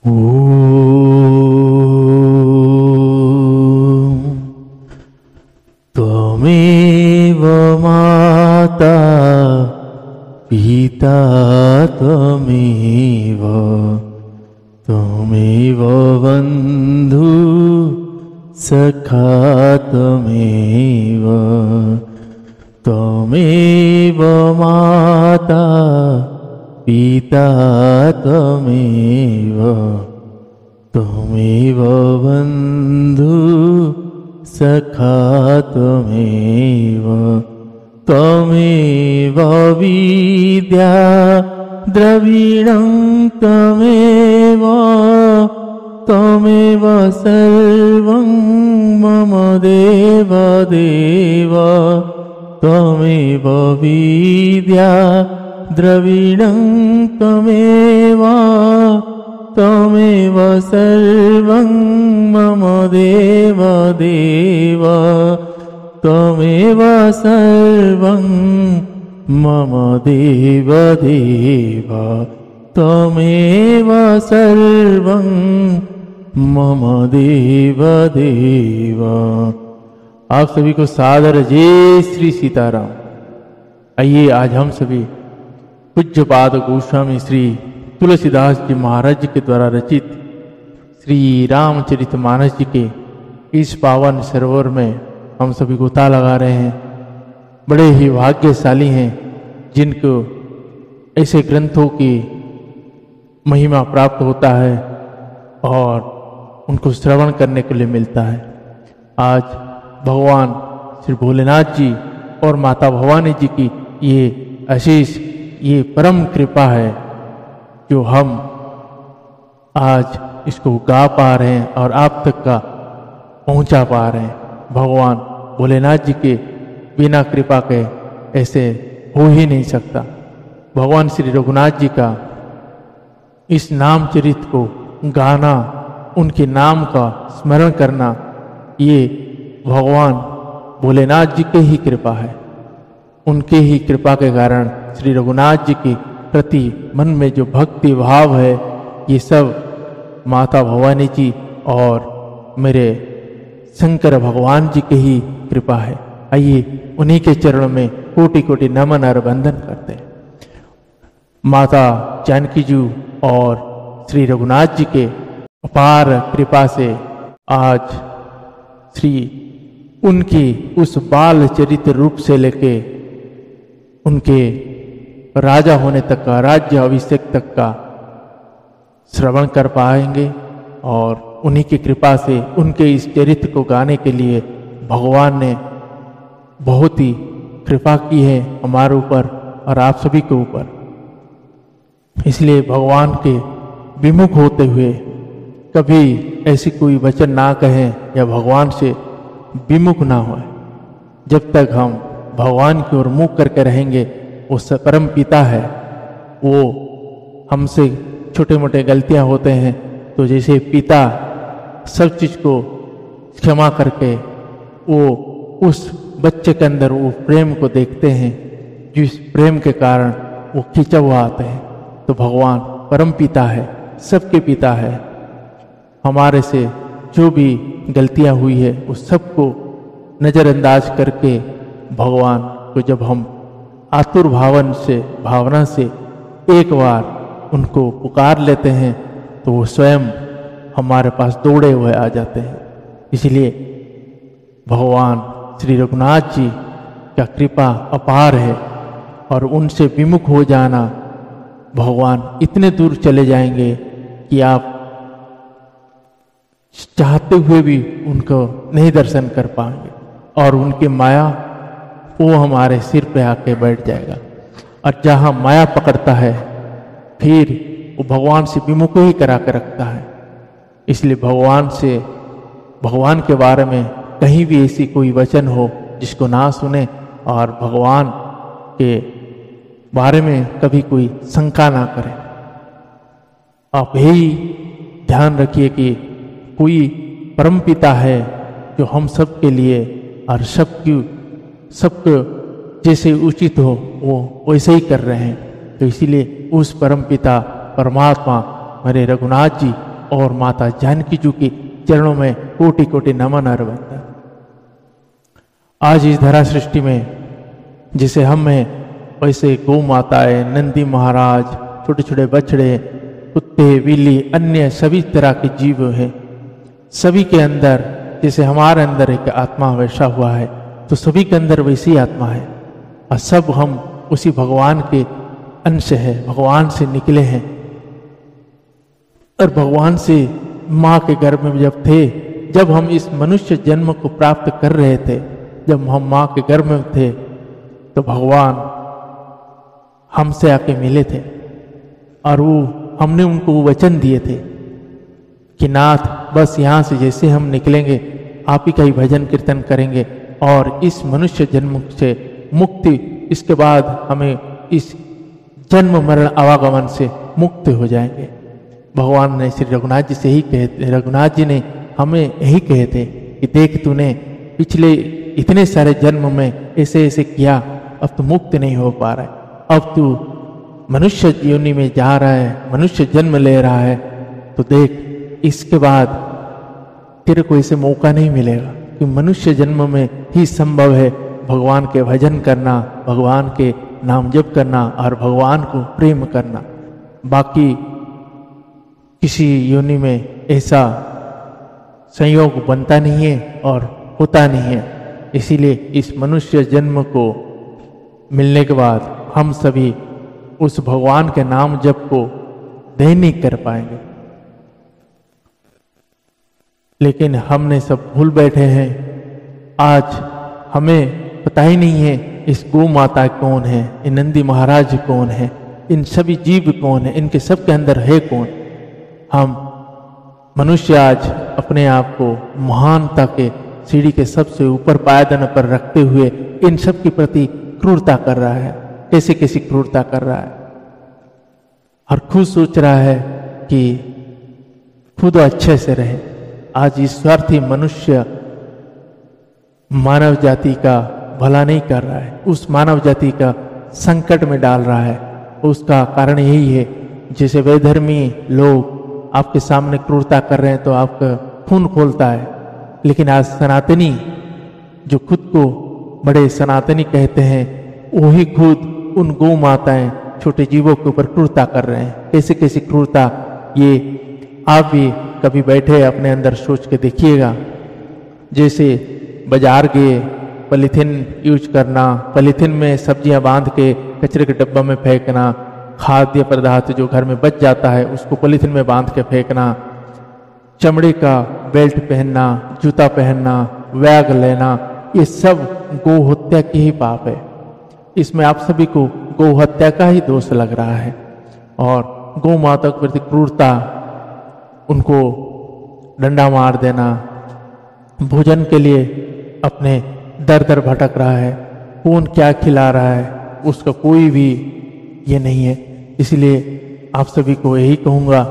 ॐ त्वमेव माता पिता त्वमेव बन्धु सखा त्वमेव माता पिता त्वमेव बन्धु सखा त्वमेव विद्या द्रविणं त्वमेव सर्वं मम देव त्वमेव विद्या द्रविणं त्वमेव सर्वं मम देव त्वमेव सर्वं मम देव त्वमेव सर्वं मम देव। आप सभी को सादर जय श्री सीताराम। आइए आज हम सभी पूज्यपाद गोस्वामी श्री तुलसीदास जी महाराज जी के द्वारा रचित श्री रामचरितमानस जी के इस पावन सरोवर में हम सभी गोता लगा रहे हैं। बड़े ही भाग्यशाली हैं जिनको ऐसे ग्रंथों की महिमा प्राप्त होता है और उनको श्रवण करने के लिए मिलता है। आज भगवान श्री भोलेनाथ जी और माता भवानी जी की ये आशीष, ये परम कृपा है जो हम आज इसको गा पा रहे हैं और आप तक का पहुंचा पा रहे हैं। भगवान भोलेनाथ जी के बिना कृपा के ऐसे हो ही नहीं सकता। भगवान श्री रघुनाथ जी का इस नाम चरित को गाना, उनके नाम का स्मरण करना, ये भगवान भोलेनाथ जी के ही कृपा है। उनके ही कृपा के कारण श्री रघुनाथ जी के प्रति मन में जो भक्ति भाव है, ये सब माता भवानी जी और मेरे शंकर भगवान जी के ही कृपा है। आइए उन्हीं के चरणों में कोटि कोटि नमन और वंदन करते हैं। माता जानकी जी और श्री रघुनाथ जी के अपार कृपा से आज श्री उनकी उस बाल चरित्र रूप से लेके उनके राजा होने तक का, राज्य अभिषेक तक का श्रवण कर पाएंगे और उन्हीं की कृपा से उनके इस चरित्र को गाने के लिए भगवान ने बहुत ही कृपा की है हमारे ऊपर और आप सभी के ऊपर। इसलिए भगवान के विमुख होते हुए कभी ऐसी कोई वचन ना कहें या भगवान से विमुख ना हो। जब तक हम भगवान की ओर मुख करके रहेंगे, वो परम पिता है, वो हमसे छोटे मोटे गलतियां होते हैं तो जैसे पिता सब चीज को क्षमा करके वो उस बच्चे के अंदर वो प्रेम को देखते हैं, जिस प्रेम के कारण वो खींचा हुआ आते हैं। तो भगवान परम पिता है, सबके पिता है। हमारे से जो भी गलतियां हुई है उस सबको नज़रअंदाज करके भगवान को जब हम आतुर भावना से एक बार उनको पुकार लेते हैं तो वो स्वयं हमारे पास दौड़े हुए आ जाते हैं। इसलिए भगवान श्री रघुनाथ जी का कृपा अपार है और उनसे विमुख हो जाना, भगवान इतने दूर चले जाएंगे कि आप चाहते हुए भी उनको नहीं दर्शन कर पाएंगे और उनकी माया वो हमारे सिर पे आके बैठ जाएगा। और जहाँ माया पकड़ता है फिर वो भगवान से विमुख ही करा के रखता है। इसलिए भगवान के बारे में कहीं भी ऐसी कोई वचन हो जिसको ना सुने और भगवान के बारे में कभी कोई शंका ना करें। आप यही ध्यान रखिए कि कोई परमपिता है जो हम सब के लिए और सबको जैसे उचित हो वो वैसे ही कर रहे हैं। तो इसीलिए उस परमपिता परमात्मा मेरे रघुनाथ जी और माता जानकी जी के चरणों में कोटि कोटि नमन और वंदन। आज इस धरा सृष्टि में जिसे हम हैं, वैसे गौ माताएं, नंदी महाराज, छोटे छोटे बछड़े, कुत्ते, बिल्ली, अन्य सभी तरह के जीव हैं। सभी के अंदर जैसे हमारे अंदर एक आत्मा वैसा हुआ है, तो सभी के अंदर वैसी आत्मा है और सब हम उसी भगवान के अंश है, भगवान से निकले हैं। और भगवान से माँ के गर्भ में जब थे, जब हम इस मनुष्य जन्म को प्राप्त कर रहे थे, जब हम माँ के गर्भ में थे, तो भगवान हमसे आके मिले थे और वो हमने उनको वचन दिए थे कि नाथ बस यहाँ से जैसे हम निकलेंगे आप ही का ही भजन कीर्तन करेंगे और इस मनुष्य जन्म से मुक्ति, इसके बाद हमें इस जन्म मरण आवागमन से मुक्त हो जाएंगे। भगवान ने श्री रघुनाथ जी से ही कहे, रघुनाथ जी ने हमें यही कहे थे कि देख तूने पिछले इतने सारे जन्म में ऐसे ऐसे किया, अब तो मुक्त नहीं हो पा रहा है, अब तू मनुष्य योनि में जा रहा है, मनुष्य जन्म ले रहा है, तो देख इसके बाद तेरे को ऐसे मौका नहीं मिलेगा कि मनुष्य जन्म में ही संभव है भगवान के भजन करना, भगवान के नाम जप करना और भगवान को प्रेम करना। बाकी किसी योनि में ऐसा संयोग बनता नहीं है और होता नहीं है। इसीलिए इस मनुष्य जन्म को मिलने के बाद हम सभी उस भगवान के नाम जप को दैनिक कर पाएंगे, लेकिन हमने सब भूल बैठे हैं। आज हमें पता ही नहीं है इस गौ माता कौन है, इन नंदी महाराज कौन है, इन सभी जीव कौन है, इनके सब के अंदर है कौन। हम मनुष्य आज अपने आप को महानता के सीढ़ी के सबसे ऊपर पायदान पर रखते हुए इन सब के प्रति क्रूरता कर रहा है। कैसे कैसी क्रूरता कर रहा है और खुद सोच रहा है कि खुद अच्छे से रहे। आज इस स्वार्थी मनुष्य मानव जाति का भला नहीं कर रहा है, उस मानव जाति का संकट में डाल रहा है। उसका कारण यही है, जैसे वैधर्मी लोग आपके सामने क्रूरता कर रहे हैं तो आपका खून खोलता है, लेकिन आज सनातनी जो खुद को बड़े सनातनी कहते हैं, वही खुद उन गौ माताएं, छोटे जीवों के ऊपर क्रूरता कर रहे हैं। कैसे कैसी क्रूरता, ये आप भी कभी बैठे अपने अंदर सोच के देखिएगा। जैसे बाजार गए, पॉलीथीन यूज करना, पॉलीथीन में सब्जियां बांध के कचरे के डब्बा में फेंकना, खाद्य पदार्थ जो घर में बच जाता है उसको पॉलीथीन में बांध के फेंकना, चमड़े का बेल्ट पहनना, जूता पहनना, बैग लेना, ये सब गौ हत्या की ही पाप है। इसमें आप सभी को गौ हत्या का ही दोष लग रहा है और गौ माता के प्रति क्रूरता, उनको डंडा मार देना, भोजन के लिए अपने दर दर भटक रहा है, कौन क्या खिला रहा है उसका कोई भी ये नहीं है। इसलिए आप सभी को यही कहूँगा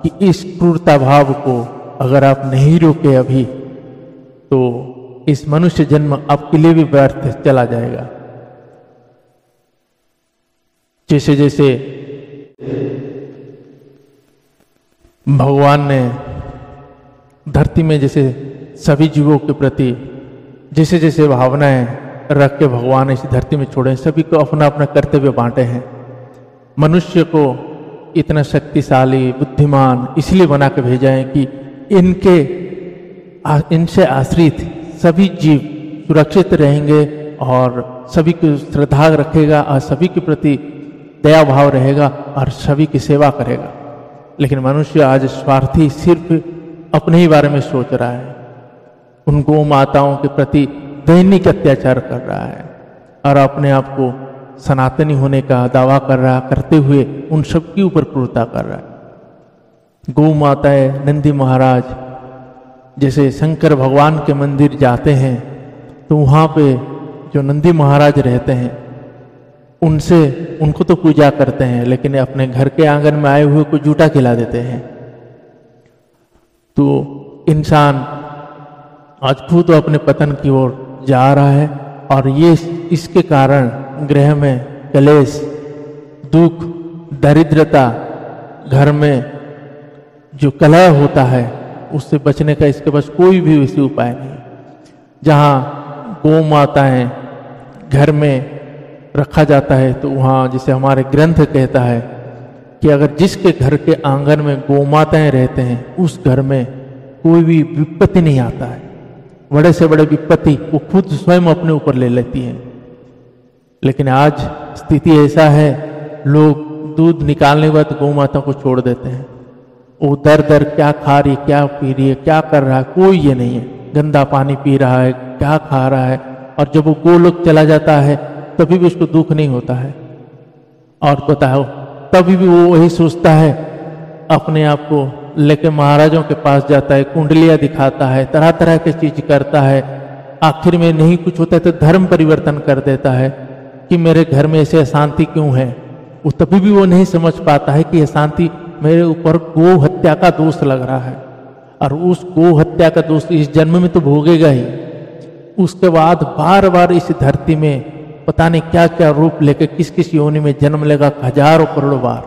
कि इस क्रूरता भाव को अगर आप नहीं रोके अभी, तो इस मनुष्य जन्म आपके लिए भी व्यर्थ चला जाएगा। जैसे जैसे भगवान ने धरती में जैसे सभी जीवों के प्रति जैसे जैसे भावनाएं रख के भगवान इस धरती में छोड़े, सभी को अपना अपना कर्तव्य बांटे हैं। मनुष्य को इतना शक्तिशाली, बुद्धिमान इसलिए बना के भेजा है कि इनसे आश्रित सभी जीव सुरक्षित रहेंगे और सभी को श्रद्धा रखेगा और सभी के प्रति दया भाव रहेगा और सभी की सेवा करेगा। लेकिन मनुष्य आज स्वार्थी सिर्फ अपने ही बारे में सोच रहा है, उन गौ माताओं के प्रति दैनिक अत्याचार कर रहा है और अपने आप को सनातनी होने का दावा कर रहा, करते हुए उन सब के ऊपर क्रूरता कर रहा है। गौ माताएं, नंदी महाराज, जैसे शंकर भगवान के मंदिर जाते हैं तो वहाँ पे जो नंदी महाराज रहते हैं उनको तो पूजा करते हैं, लेकिन अपने घर के आंगन में आए हुए को जूठा खिला देते हैं। तो इंसान आज खुद अपने पतन की ओर जा रहा है और ये इसके कारण गृह में कलेश, दुख, दरिद्रता, घर में जो कलह होता है उससे बचने का इसके पास कोई भी वैसे उपाय नहीं। जहाँ गौ माताएं घर में रखा जाता है तो वहाँ जैसे हमारे ग्रंथ कहता है कि अगर जिसके घर के आंगन में गौ माताएं रहते हैं उस घर में कोई भी विपत्ति नहीं आता है। बड़े से बड़े विपत्ति वो खुद स्वयं अपने ऊपर ले लेती हैं। लेकिन आज स्थिति ऐसा है, लोग दूध निकालने के बाद गौ माता को छोड़ देते हैं। वो दर दर क्या खा रही है, क्या पी रही है, क्या कर रहा है, कोई ये नहीं है। गंदा पानी पी रहा है, क्या खा रहा है, और जब वो गोलोक चला जाता है तभी भी उसको दुख नहीं होता है। और बताओ तभी भी वो वही सोचता है, अपने आप को लेके महाराजों के पास जाता है, कुंडलियां दिखाता है, तरह तरह की चीज करता है। आखिर में नहीं कुछ होता है तो धर्म परिवर्तन कर देता है कि मेरे घर में ऐसे अशांति क्यों है। वो तभी भी वो नहीं समझ पाता है कि अशांति मेरे ऊपर गो हत्या का दोष लग रहा है, और उस गो हत्या का दोष इस जन्म में तो भोगेगा ही। उसके बाद बार बार इस धरती में पता नहीं क्या क्या रूप लेके किस किस योनि में जन्म लेगा, हजारों करोड़ों बार,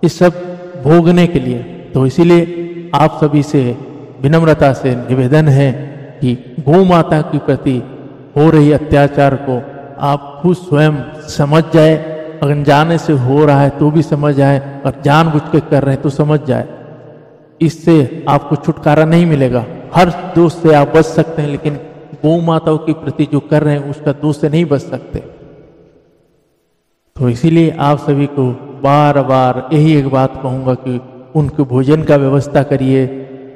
इस सब भोगने के लिए। तो इसीलिए आप सभी से विनम्रता से निवेदन है कि गौ माता के प्रति हो रही अत्याचार को आप खुद स्वयं समझ जाए। अगर जाने से हो रहा है तो भी समझ जाए, और जानबूझ के कर रहे हैं तो समझ जाए। इससे आपको छुटकारा नहीं मिलेगा। हर दोष से आप बच सकते हैं, लेकिन गौ माताओं के प्रति जो कर रहे हैं उसका दोष से नहीं बच सकते। तो इसीलिए आप सभी को बार बार यही एक बात कहूंगा कि उनके भोजन का व्यवस्था करिए,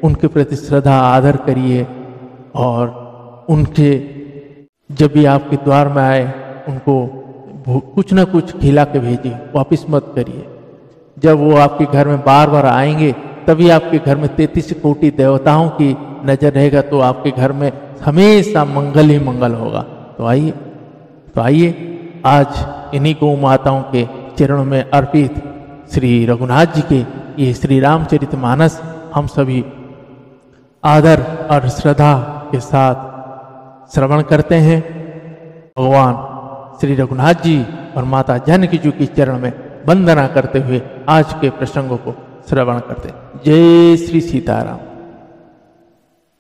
उनके प्रति श्रद्धा आदर करिए, और उनके जब भी आपके द्वार में आए उनको कुछ ना कुछ खिला के भेजिए, वापिस मत करिए। जब वो आपके घर में बार बार आएंगे तभी आपके घर में 33 कोटि देवताओं की नजर रहेगा, तो आपके घर में हमेशा मंगल ही मंगल होगा। तो आइए आज इन्हीं गौ माताओं के चरणों में अर्पित श्री रघुनाथ जी के ये श्री रामचरितमानस हम सभी आदर और श्रद्धा के साथ श्रवण करते हैं। भगवान श्री रघुनाथ जी और माता जानकी जी के चरण में वंदना करते हुए आज के प्रसंगों को श्रवण करते हैं। जय श्री सीताराम।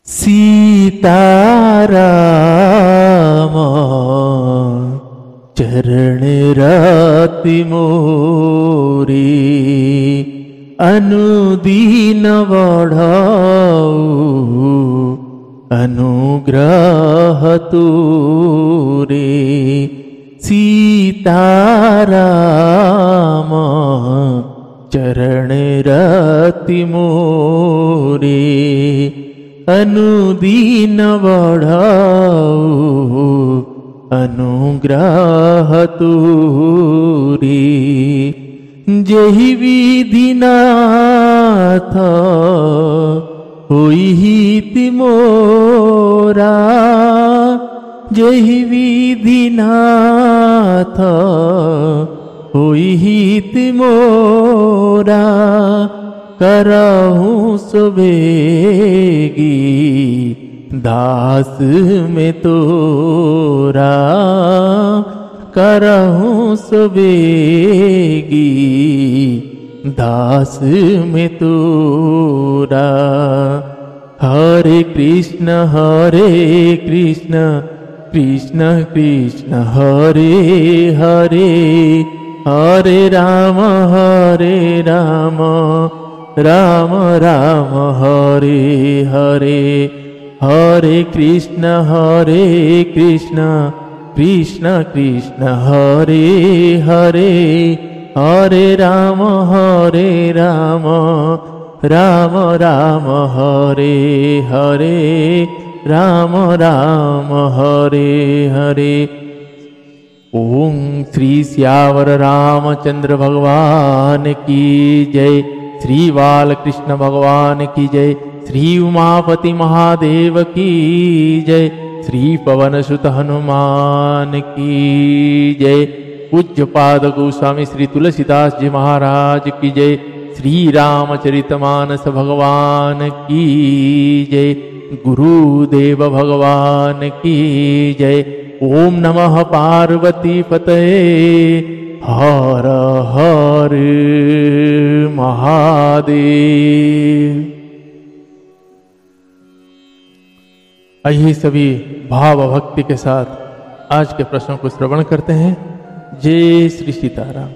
सीताराम चरण रति मोरी, अनुदीन बढ़ाऊ अनुग्रह तूरे। सीताराम चरण रति मोरे, अनुदीन बढ़ाऊ अनुग्रह तूरे। जेहि विधि नाथ होई हिति मोरा, जेहि विधि नाथ होई हिति मोरा। करहूँ सुबेगी दास में तोरा, करहूँ सुबेगी दास में तोरा। हरे कृष्ण कृष्ण कृष्ण हरे हरे, हरे राम राम राम हरे हरे। हरे कृष्ण कृष्ण कृष्ण हरे हरे, हरे राम राम राम हरे हरे, राम राम हरे हरे। ओम श्री सियावर रामचंद्र भगवान की जय, श्री बालकृष्ण भगवान की जय, श्री उमापति महादेव की जय, श्री पवन सुत हनुमान की जय। पूज्यपाद गोस्वामी श्री तुलसीदास जी महाराज की जय, श्री रामचरितमानस भगवान की जय, गुरुदेव भगवान की जय। ओम नमः पार्वती पतये, हर हर महादेव। आइए सभी भाव भक्ति के साथ आज के प्रश्नों को श्रवण करते हैं। जय श्री सीताराम।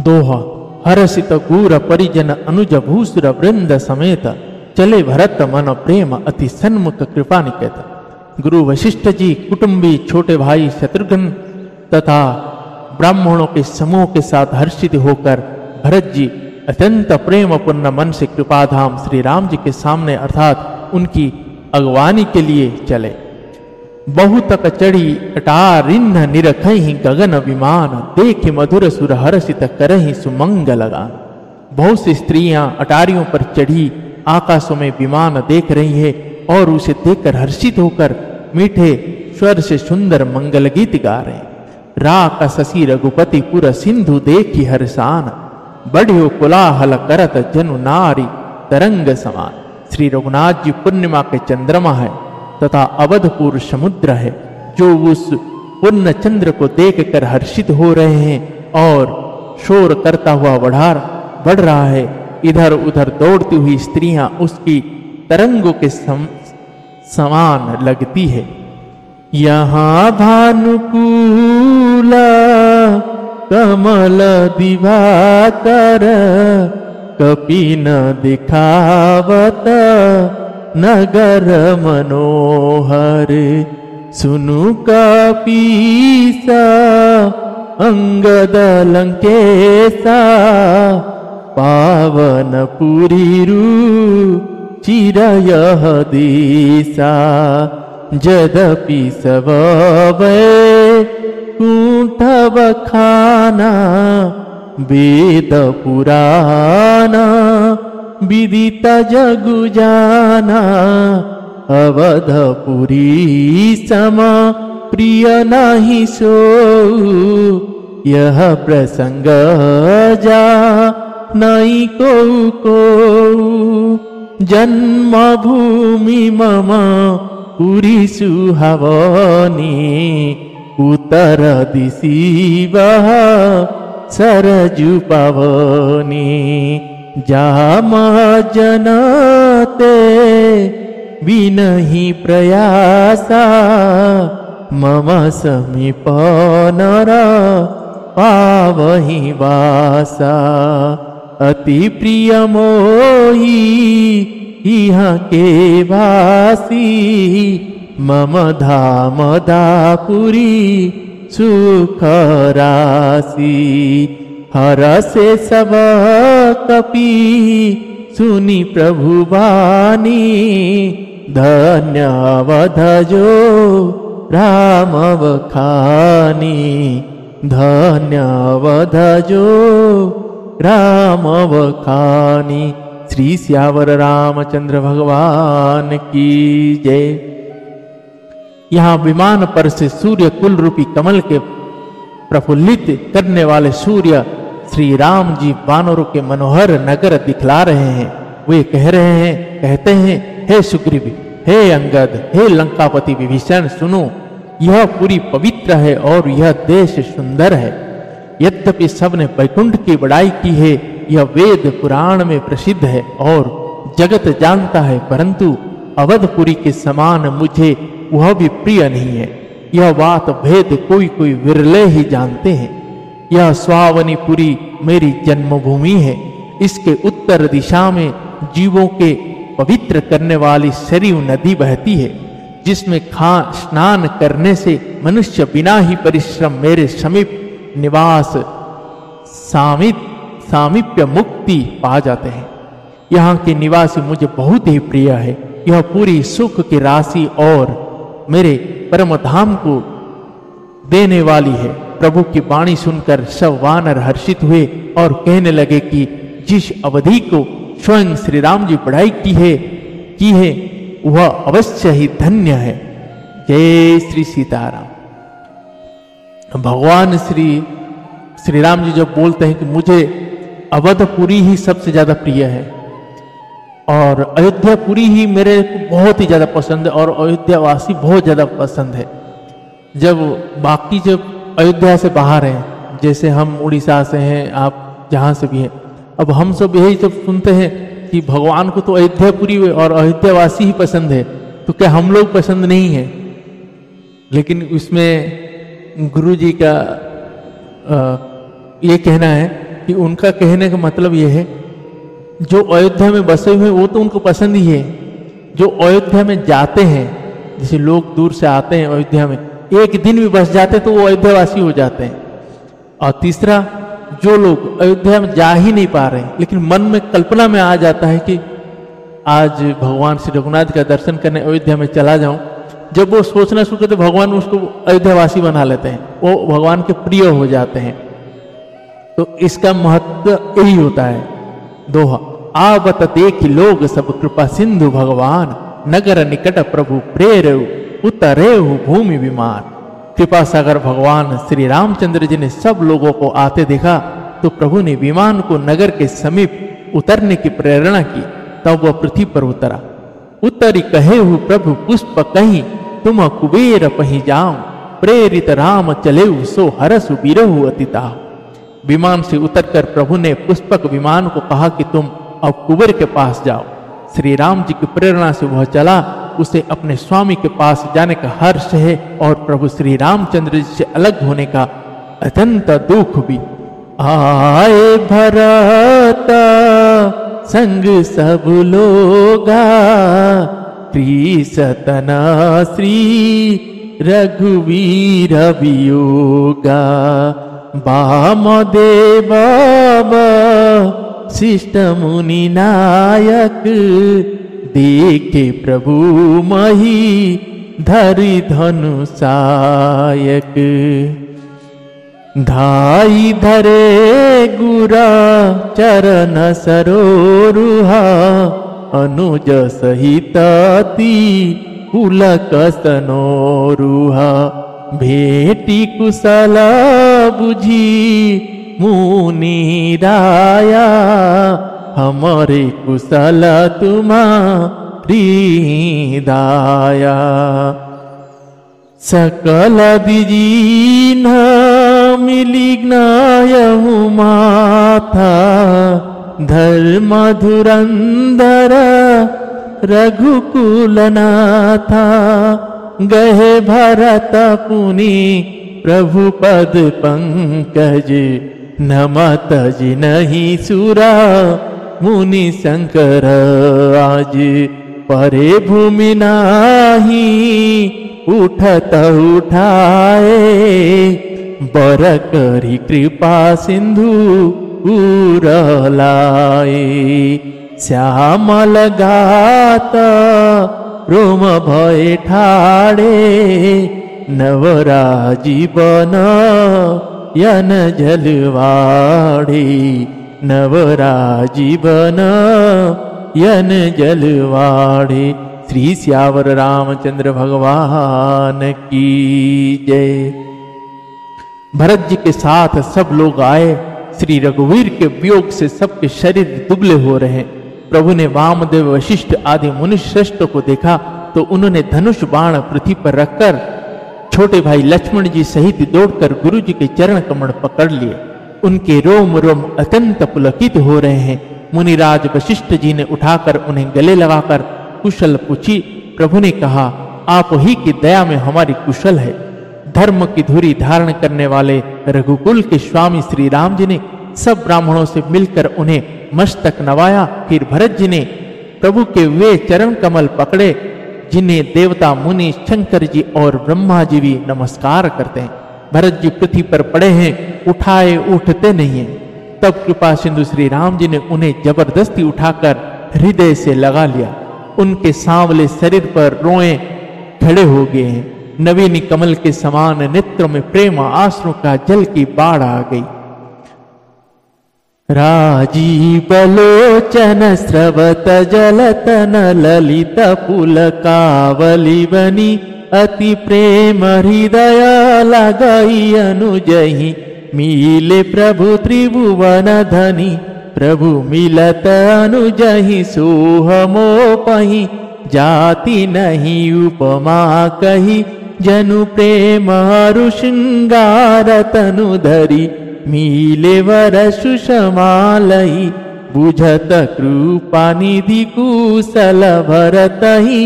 दोहा। हरसित गूर परिजन अनुज भूसुर वृंद समेत, चले भरत मन प्रेम अति सन्मुख कृपा निकेत। गुरु वशिष्ठ जी, कुटुंबी, छोटे भाई शत्रुघ्न तथा ब्राह्मणों के समूह के साथ हर्षित होकर भरत जी अत्यंत प्रेम पूर्ण मन से कृपाधाम श्री राम जी के सामने अर्थात उनकी अगवानी के लिए चले। बहुतक चढ़ी अटारिन्न निरखहि गगन विमान, देखि मधुर सुर हर्षित करहि सुमंगल गान। बहुत सी स्त्रियां अटारियों पर चढ़ी आकाशों में विमान देख रही है और उसे देखकर हर्षित होकर मीठे स्वर से सुंदर मंगल गीत गा रहे हैं। राक शशि रघुपति पुर सिंधु देखी हर्षान, बढ़ियो कोलाहल करत जनु नारी तरंग समान। श्री रघुनाथ जी पूर्णिमा के चंद्रमा है तथा अवधपुर समुद्र है, जो उस पूर्ण चंद्र को देखकर हर्षित हो रहे हैं और शोर करता हुआ बढ़ रहा है। इधर उधर दौड़ती हुई स्त्रियां उसकी तरंगों के समान लगती है। यहाँ भानुकूला कमल दिवाकर, कपि न दिखावत नगर मनोहर। सुनु कपीसा अंगद लंकेसा, पावन पुरी चिरयः दिशा। यद्यपि सब वैकुंठ बखाना, वेद पुराण विदित जगु जाना। अवधपुरी सम प्रिय नहीं सोऊ, यह प्रसंग जा नहीं को। जन्मभूमि मम पुरी सुहावनी, उत्तर दिशि वह सरजु पावनी। जाम जनते विनहि प्रयासा, मम समीप नर पावहि वासा। अति प्रिय मोही यहाँ के वासी, मम धाम दापुरी सुख राशि। हर से सब कपि सुनी प्रभु बानी, धन्य अवध जो राम बखानी। धन्य अवध जो राम बखानी। श्री सियावर रामचंद्र भगवान की जय। यहाँ विमान पर से सूर्य कुल रूपी कमल के प्रफुल्लित करने वाले सूर्य श्री राम जी वानरों के मनोहर नगर दिखला रहे हैं। वे कहते हैं, हे सुग्रीव, हे अंगद, हे लंकापति विभीषण, सुनो, यह पूरी पवित्र है और यह देश सुंदर है। यद्यपि सबने वैकुंठ की बड़ाई की है, यह वेद पुराण में प्रसिद्ध है और जगत जानता है, परंतु अवधपुरी के समान मुझे वह भी प्रिय नहीं है। यह बात भेद कोई कोई विरले ही जानते हैं। यह स्वावनीपुरी मेरी जन्मभूमि है। इसके उत्तर दिशा में जीवों के पवित्र करने वाली सरयू नदी बहती है, जिसमें स्नान करने से मनुष्य बिना ही परिश्रम मेरे समीप निवास सामीप्य मुक्ति पा जाते हैं। यहाँ के निवासी मुझे बहुत ही प्रिय है। यह पूरी सुख की राशि और मेरे परम धाम को देने वाली है। प्रभु की वाणी सुनकर सब वानर हर्षित हुए और कहने लगे कि जिस अवधि को स्वयं श्री राम जी बढ़ाई की है वह अवश्य ही धन्य है। जय श्री सीताराम। भगवान श्री राम जी जब बोलते हैं कि मुझे अवधपुरी ही सबसे ज्यादा प्रिय है, और अयोध्यापुरी ही मेरे को बहुत ही ज़्यादा पसंद है और अयोध्यावासी बहुत ज़्यादा पसंद है। जब बाकी जब अयोध्या से बाहर हैं, जैसे हम उड़ीसा से हैं, आप जहाँ से भी हैं, अब हम सब यही जब सुनते हैं कि भगवान को तो अयोध्यापुरी और अयोध्यावासी ही पसंद है, तो क्या हम लोग पसंद नहीं है? लेकिन उसमें गुरु जी का ये कहना है कि उनका कहने का मतलब ये है, जो अयोध्या में बसे हुए वो तो उनको पसंद ही है, जो अयोध्या में जाते हैं, जैसे लोग दूर से आते हैं अयोध्या में, एक दिन भी बस जाते तो वो अयोध्यावासी हो जाते हैं। और तीसरा, जो लोग अयोध्या में जा ही नहीं पा रहे लेकिन मन में कल्पना में आ जाता है कि आज भगवान श्री रघुनाथ का दर्शन करने अयोध्या में चला जाऊं, जब वो सोचना शुरू करते भगवान उसको अयोध्यावासी बना लेते हैं, वो भगवान के प्रिय हो जाते हैं। तो इसका महत्व यही होता है। दोहा, आवत देख लोग सब कृपा सिंधु भगवान, नगर निकट प्रभु प्रेरऊ उतरेहु भूमि विमान। कृपा सागर भगवान श्री रामचंद्र जी ने सब लोगों को आते देखा तो प्रभु ने विमान को नगर के समीप उतरने की प्रेरणा की, तब वह पृथ्वी पर उतरा। उत्तरी कहे हु प्रभु पुष्प कहीं, तुम कुबेर पही जाऊं, प्रेरित राम चले सो हरसु बिरहु अतिता। विमान से उतरकर प्रभु ने पुष्पक विमान को कहा कि तुम अब कुबेर के पास जाओ। श्री राम जी की प्रेरणा से वह चला, उसे अपने स्वामी के पास जाने का हर्ष है और प्रभु श्री रामचंद्र जी से अलग होने का अत्यंत दुख भी। आए भरत संग सब लोगा, त्रिसतना श्री रघुवीर वियोगा। वामदेव शिष्ट मुनि नायक, देखे प्रभु मही धरि धनु सायक। धाई धरे गुरा चरण सरोरुहा, अनुज सहित अति पुलक सनोरुहा। भेटी कुशल बुझी मुनि राया, हमारे कुशल तुम्हारी दाया। सकल दिजीन मिली ज्ञायहु माथा, धर्म धुरंधर रघुकुल नाथा। गहे भरत पुनि प्रभु पद पंकज, नमत जिनहि सुरा मुनि शंकर आज। परे भूमि नाही उठत उठाए, बर करी कृपा सिंधु उर लाए। श्यामल गात रोम भय ठाड़े, नवराजीवन यन जलवाड़े। नवराजीवन यन जलवाड़े। श्री श्यावर रामचंद्र भगवान की जय। भरत जी के साथ सब लोग आए। श्री रघुवीर के वियोग से सबके शरीर दुबले हो रहे हैं। प्रभु ने वामदेव वशिष्ठ आदि मुनि श्रेष्ठ को देखा तो उन्होंने धनुष बाण पृथ्वी पर रखकर छोटे भाई लक्ष्मण जी सहित दौड़कर गुरु जी के चरण कमल पकड़ लिए। उनके रोम रोम अत्यंत पुलकित हो रहे हैं। मुनिराज वशिष्ठ जी ने उठाकर उन्हें गले लगाकर कुशल पूछी। प्रभु ने कहा, आप ही की दया में हमारी कुशल है। धर्म की धुरी धारण करने वाले रघुकुल के स्वामी श्री राम जी ने सब ब्राह्मणों से मिलकर उन्हें मस्तक नवाया। फिर भरत जी ने प्रभु के वे चरण कमल पकड़े जिन्हें देवता मुनि शंकर जी और ब्रह्मा जी भी नमस्कार करते हैं। भरत जी पृथ्वी पर पड़े हैं, उठाए उठते नहीं हैं। तब कृपा सिंधु श्री राम जी ने उन्हें जबरदस्ती उठाकर हृदय से लगा लिया। उनके सांवले शरीर पर रोए खड़े हो गए हैं। नवीनी कमल के समान नेत्रों में प्रेम आंसुओं का जल की बाढ़ आ गई। राजीव लोचन स्रवत जलतन ललित पुलकावली बनी। अति प्रेम हृदय लगई अनुजहि, मिले प्रभु त्रिभुवन धनी। प्रभु मिलत अनुजहि सोहमो पही, जाति नहीं उपमा कही, जनु प्रेम हरु श्रृंगार तनु धरी, मिले वर सुषमालई, बुझत कृपा निधि कुशल भरतहि,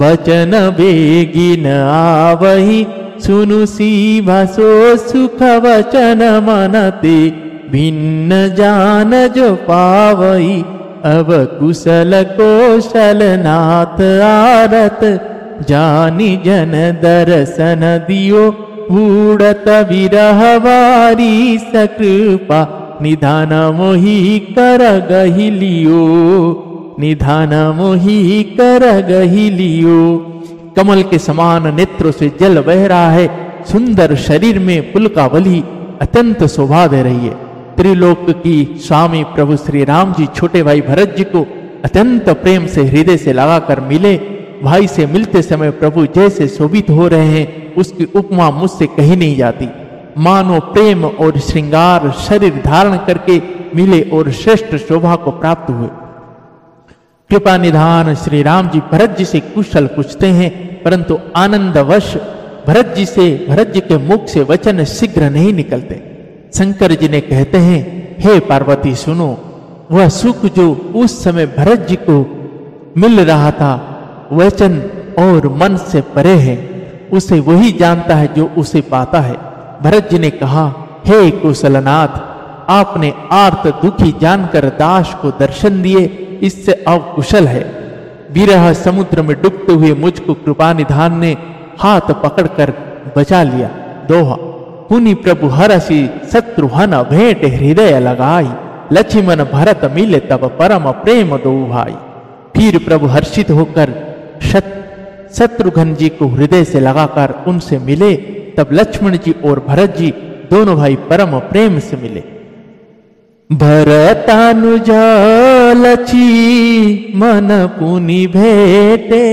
बचन बेगिन आवही, सुनु सीभासो सुख वचन मनते, भिन्न जान जो पावई, अब कुशल कौशल नाथ आरत, जानी जन दर्शन दियो, उड़त विरह वारी सकृपा, निधान मोहि कर गहिलियो, निधान मोहि कर गहिलियो। कमल के समान नेत्रों से जल बह रहा है, सुंदर शरीर में पुलकावली अत्यंत शोभा दे रही है। त्रिलोक की स्वामी प्रभु श्री राम जी छोटे भाई भरत जी को अत्यंत प्रेम से हृदय से लगाकर मिले। भाई से मिलते समय प्रभु जैसे शोभित हो रहे हैं, उसकी उपमा मुझसे कही नहीं जाती। मानो प्रेम और श्रृंगार शरीर धारण करके मिले और श्रेष्ठ शोभा को प्राप्त हुए। कृपा निधान श्री राम जी भरत जी से कुशल पूछते हैं, परंतु आनंदवश भरत जी के मुख से वचन शीघ्र नहीं निकलते। शंकर जी ने कहते हैं, हे पार्वती सुनो, वह सुख जो उस समय भरत जी को मिल रहा था वचन और मन से परे है, उसे वही जानता है जो उसे पाता है। भरत जी ने कहा, हे कुशलनाथ, आपने आर्त दुखी जानकर दास को दर्शन दिए, इससे अब कुशल है। विरह समुद्र में डूबते हुए मुझको कृपा निधान ने हाथ पकड़कर बचा लिया। दोहा, पुनि प्रभु हरसि शत्रुघ्न भेंट हृदय लगाई, लक्ष्मण भरत मिले तब परम प्रेम दो भाई। फिर प्रभु हर्षित होकर शत्रुघ्न जी को हृदय से लगाकर उनसे मिले। तब लक्ष्मण जी और भरत जी दोनों भाई परम प्रेम से मिले। भरतानुजा लक्ष्मण पुनि भेटे,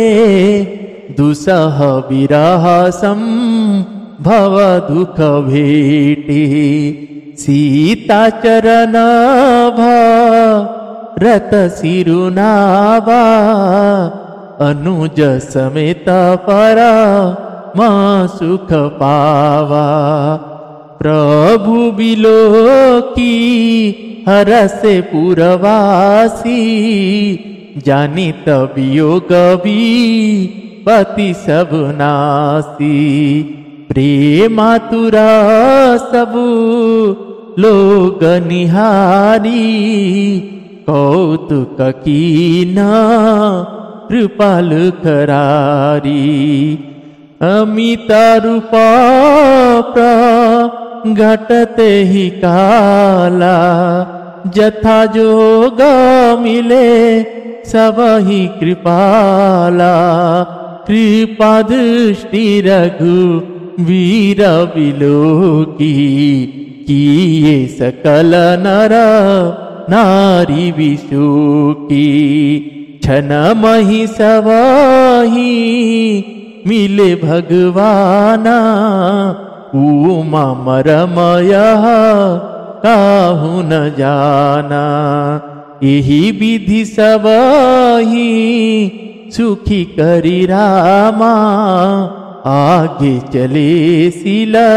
दुसह विरह संभव दुख भेटे, सीता चरण भरत सिरुनावा, अनुज समेत परा मां सुख पावा। प्रभु बिलो की हरसे पुरवासी, जानी तब योग पति सब नासी। प्रेमातुरा सब लोग निहारी, कौतुक कीना कृपाल करारी। अमिता रूपा घटते ही काला, जथा जोग मिले सब ही कृपाला। कृपा दृष्टि रघु वीर बिलो की, किए सकल नर नारी विशु की। छन मही सवाही मिले भगवाना, उमा मरमय काहू न जाना। यही विधि सबही सुखी करी रामा, आगे चले सिला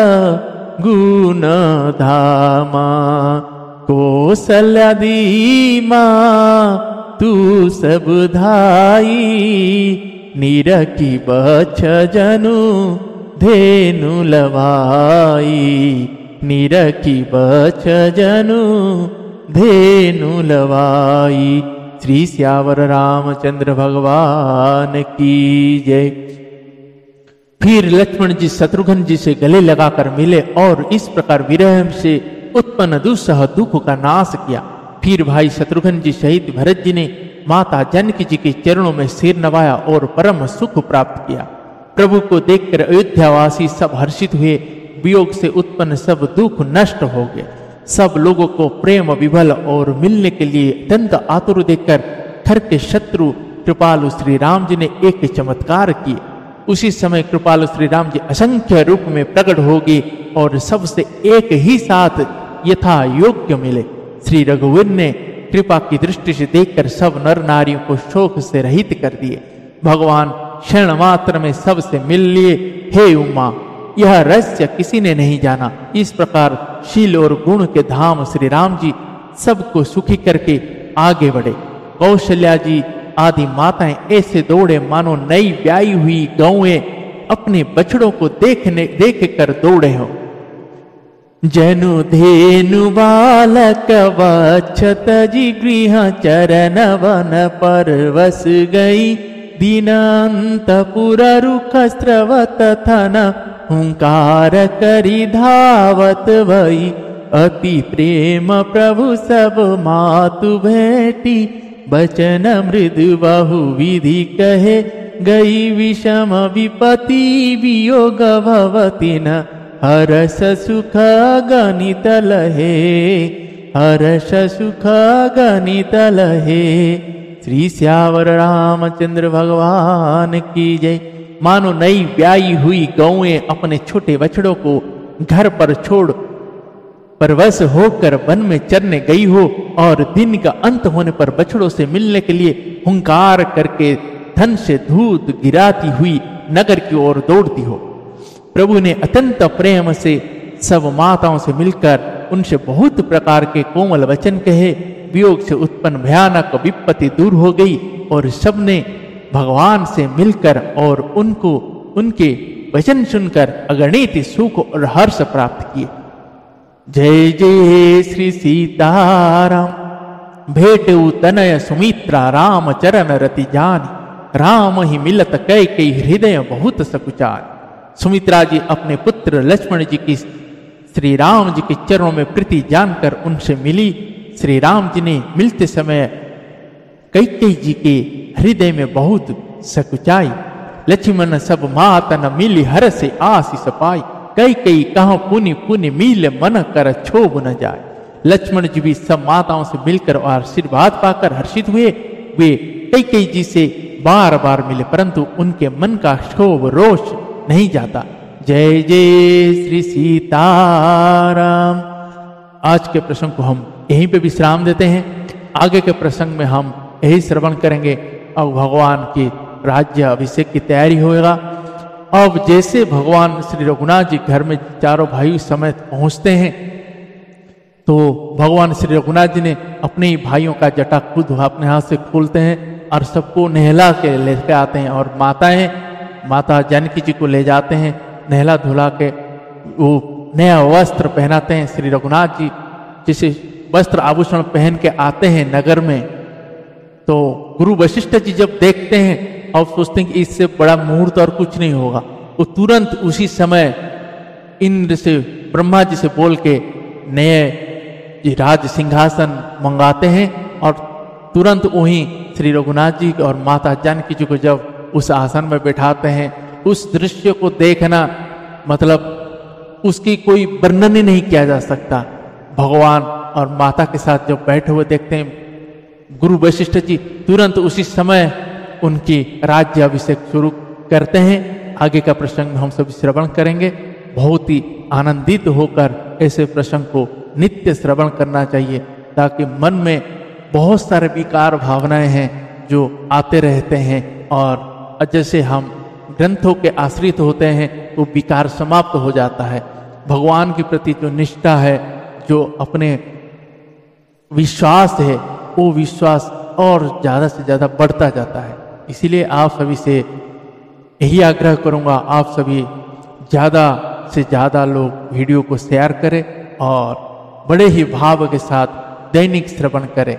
गुण धामा। कौशल्या दीमा तू सब धाई, निरखी बछ जनु धेनु लवाई। निरखी बछ जनु धेनु लवाई। श्री श्यावर रामचंद्र भगवान की जय। फिर लक्ष्मण जी शत्रुघ्न जी से गले लगाकर मिले और इस प्रकार विरह से उत्पन्न दुस्सह दुख का नाश किया। फिर भाई शत्रुघ्न जी सहित भरत जी ने माता जानकी जी के चरणों में सिर नवाया और परम सुख प्राप्त किया। प्रभु को देखकर अयोध्यावासी सब हर्षित हुए। वियोग से उत्पन्न सब दुख नष्ट हो गए। सब लोगों को प्रेम विभल और मिलने के लिए अत्यंत आतुर देखकर खर के शत्रु कृपालु श्री राम जी ने एक चमत्कार किए। उसी समय कृपालु श्री राम जी असंख्य रूप में प्रकट हो गए और सबसे एक ही साथ यथा योग्य मिले। श्री रघुवीर ने कृपा की दृष्टि से देखकर सब नर नारियों को शोक से रहित कर दिए। भगवान क्षण मात्र में सबसे मिल लिए। हे उमा, यह रहस्य किसी ने नहीं जाना। इस प्रकार शील और गुण के धाम श्री राम जी सबको सुखी करके आगे बढ़े। कौशल्या जी आदि माताएं ऐसे दौड़े मानो नई ब्याई हुई गौएं अपने बछड़ों को देख कर दौड़े हो। जनु धेनु बालक वक्षत जी गृह चरण वन परवस गई। दीनांतपुर रुख स्रवत थन हुंकार करी धावत भई। अति प्रेम प्रभु सब मातु भेटी। बचन मृदु बहु विधि कहे गई। विषम विपति वियोग भवति न हर्ष सुख गणित लहे। हर्ष सुख गणित लहे। श्री श्यावर रामचंद्र भगवान की जय। मानो नई ब्याई हुई गौएं अपने छोटे बछड़ों को घर पर छोड़ परवश होकर वन में चरने गई हो और दिन का अंत होने पर बछड़ों से मिलने के लिए हुंकार करके धन से दूध गिराती हुई नगर की ओर दौड़ती हो। प्रभु ने अत्यंत प्रेम से सब माताओं से मिलकर उनसे बहुत प्रकार के कोमल वचन कहे। वियोग से उत्पन्न भयानक विपत्ति दूर हो गई और सबने भगवान से मिलकर और उनको उनके वचन सुनकर अगणित सुख और हर्ष प्राप्त किए। जय जय श्री सीताराम। भेटऊ तनय सुमित्रा राम चरण रति जानी। राम ही मिलत कई कई हृदय बहुत सकुचार। सुमित्रा जी अपने पुत्र लक्ष्मण जी की श्री राम जी के चरणों में प्रीति जानकर उनसे मिली। श्री राम जी ने मिलते समय कैकेयी जी के हृदय में बहुत सकुचाई। लक्ष्मण सब मात न मिली हर से आशीष पाई। कैकेयी कहाँ पुनि पुनि मिल मन कर क्षोभ न जाए। लक्ष्मण जी भी सब माताओं से मिलकर और आशीर्वाद पाकर हर्षित हुए। वे कैकेयी जी से बार बार मिले परंतु उनके मन का क्षोभ रोष नहीं जाता। जय जय श्री सीताराम। आज के प्रसंग को हम यहीं पे विश्राम देते हैं। आगे के प्रसंग में हम यही श्रवण करेंगे। अब भगवान के राज्य अभिषेक की तैयारी होगा। अब जैसे भगवान श्री रघुनाथ जी घर में चारों भाई समेत पहुंचते हैं तो भगवान श्री रघुनाथ जी ने अपने ही भाइयों का जटा खुद अपने हाथ से खोलते हैं और सबको नहला के लेकर आते हैं। और माता जानकी जी को ले जाते हैं नहला धुला के। वो नया वस्त्र पहनाते हैं। श्री रघुनाथ जी जिसे वस्त्र आभूषण पहन के आते हैं नगर में तो गुरु वशिष्ठ जी जब देखते हैं और सोचते हैं कि इससे बड़ा मुहूर्त और कुछ नहीं होगा, वो तुरंत उसी समय इंद्र से ब्रह्मा जी से बोल के नए राज सिंहासन मंगाते हैं और तुरंत वहीं श्री रघुनाथ जी और माता जानकी जी को जब उस आसन में बैठाते हैं, उस दृश्य को देखना मतलब उसकी कोई वर्णन ही नहीं किया जा सकता। भगवान और माता के साथ जब बैठे हुए देखते हैं गुरु वशिष्ठ जी तुरंत उसी समय उनकी राज्य अभिषेक शुरू करते हैं। आगे का प्रसंग हम सभी श्रवण करेंगे। बहुत ही आनंदित होकर ऐसे प्रसंग को नित्य श्रवण करना चाहिए ताकि मन में बहुत सारे विकार भावनाएं हैं जो आते रहते हैं और जैसे हम ग्रंथों के आश्रित होते हैं तो विकार समाप्त हो जाता है। भगवान के प्रति जो निष्ठा है, जो अपने विश्वास है, वो विश्वास और ज़्यादा से ज़्यादा बढ़ता जाता है। इसीलिए आप सभी से यही आग्रह करूँगा, आप सभी ज़्यादा से ज़्यादा लोग वीडियो को शेयर करें और बड़े ही भाव के साथ दैनिक श्रवण करें।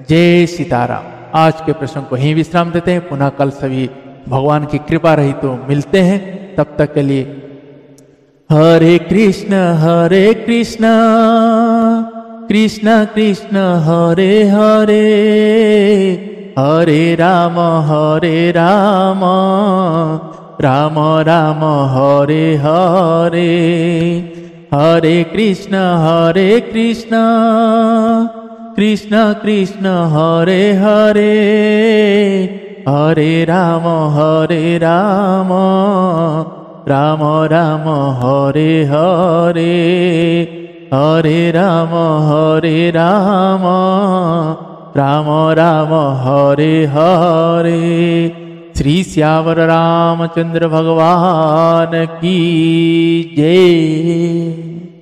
जय सीताराम। आज के प्रसंग को यहीं विश्राम देते हैं। पुनः कल सभी भगवान की कृपा रही तो मिलते हैं। तब तक के लिए हरे कृष्ण कृष्ण कृष्ण हरे हरे, हरे राम राम राम हरे हरे, हरे कृष्ण कृष्ण कृष्ण हरे हरे, हरे राम राम राम हरे हरे, हरे राम राम राम हरे हरे। श्री श्यावर रामचंद्र भगवान की जय।